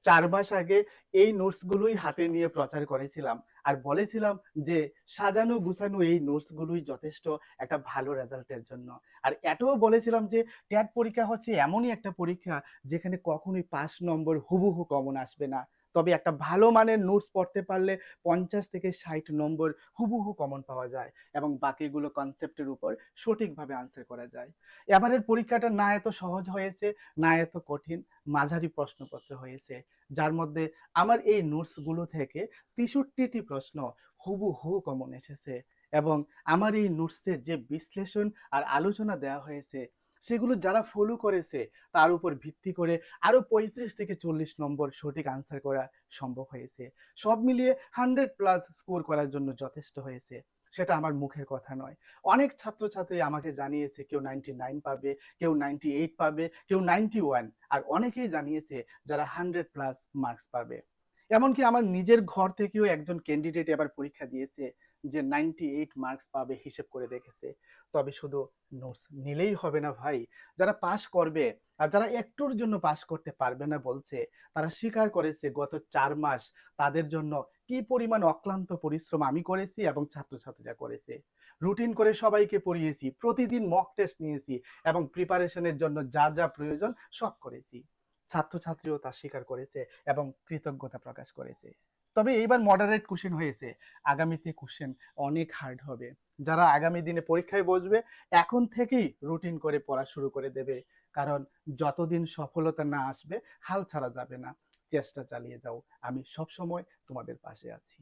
৪ মাস আগে এই নোটসগুলোই হাতে নিয়ে প্রচার করেছিলাম। আর বলেছিলাম যে সাজানো গুছানো এই নোটসগুলোই যথেষ্ট একটা ভালো রেজাল্টের জন্য। আর এটাও বলেছিলাম যে ট্যাট পরীক্ষা হচ্ছে এমনই একটা পরীক্ষা যেখানে কখনোই ৫ নম্বর হুবহু কমন আসবে না। তবে একটা ভালো মানের নোটস পড়তে পারলে ৫০ থেকে ৬০ নম্বর হুবহু কমন পাওয়া যায় এবং বাকিগুলো কনসেপ্টের উপর সঠিকভাবে আনসার করা যায়। এবারের পরীক্ষাটা না এত সহজ হয়েছে, না এত কঠিন, মাঝারি প্রশ্নপত্র হয়েছে। যার মধ্যে আমার এই নোটসগুলো থেকে ৬৩টি প্রশ্ন হুবহু কমন এসেছে এবং আমার এই নোটসে যে বিশ্লেষণ আর আলোচনা দেওয়া হয়েছে সেগুলো যারা ফলো করেছে তার উপর ভিত্তি করে আরো ৩৫ থেকে ৪০ নম্বর সঠিক আনসার করা সম্ভব হয়েছে। সব মিলিয়ে 100 প্লাস স্কোর করার জন্য যথেষ্ট হয়েছে। সেটা আমার মুখের কথা নয়। অনেক ছাত্রছাত্রী আমাকে জানিয়েছে কেউ 99 পাবে, কেউ 98 পাবে, কেউ 91, আর অনেকেই জানিয়েছে যারা 100 প্লাস মার্কস পাবে। এমনকি আমার নিজের ঘর থেকেও একজন ক্যান্ডিডেট এবার পরীক্ষা দিয়েছে যে 98 মার্কস পাবে, হিসেব করে দেখেছে। তবে শুধু নোটস নিলেই হবে না ভাই। যারা পাস করবে আর যারা একটুর জন্য পাস করতে পারবে না বলছে, তারা স্বীকার করেছে গত ৪ মাস তাদের জন্য কি পরিমাণ অক্লান্ত পরিশ্রম আমি করেছি এবং ছাত্রছাত্রীরা করেছে। রুটিন করে সবাইকে পড়িয়েছি, প্রতিদিন মক টেস্ট নিয়েছি এবং প্রিপারেশনের জন্য যা যা প্রয়োজন সব করেছি। ছাত্রছাত্রীও তা স্বীকার করেছে এবং কৃতজ্ঞতা প্রকাশ করেছে। তবে এইবার মডারেট কোশ্চেন হয়েছে, আগামীতে কোশ্চেন অনেক হার্ড হবে। যারা আগামী দিনে পরীক্ষায় বসবে এখন থেকেই রুটিন করে পড়া শুরু করে দেবে, কারণ যতদিন সফলতা না আসবে হাল ছাড়া যাবে না। চেষ্টা চালিয়ে যাও, আমি সব সময় তোমাদের পাশে আছি।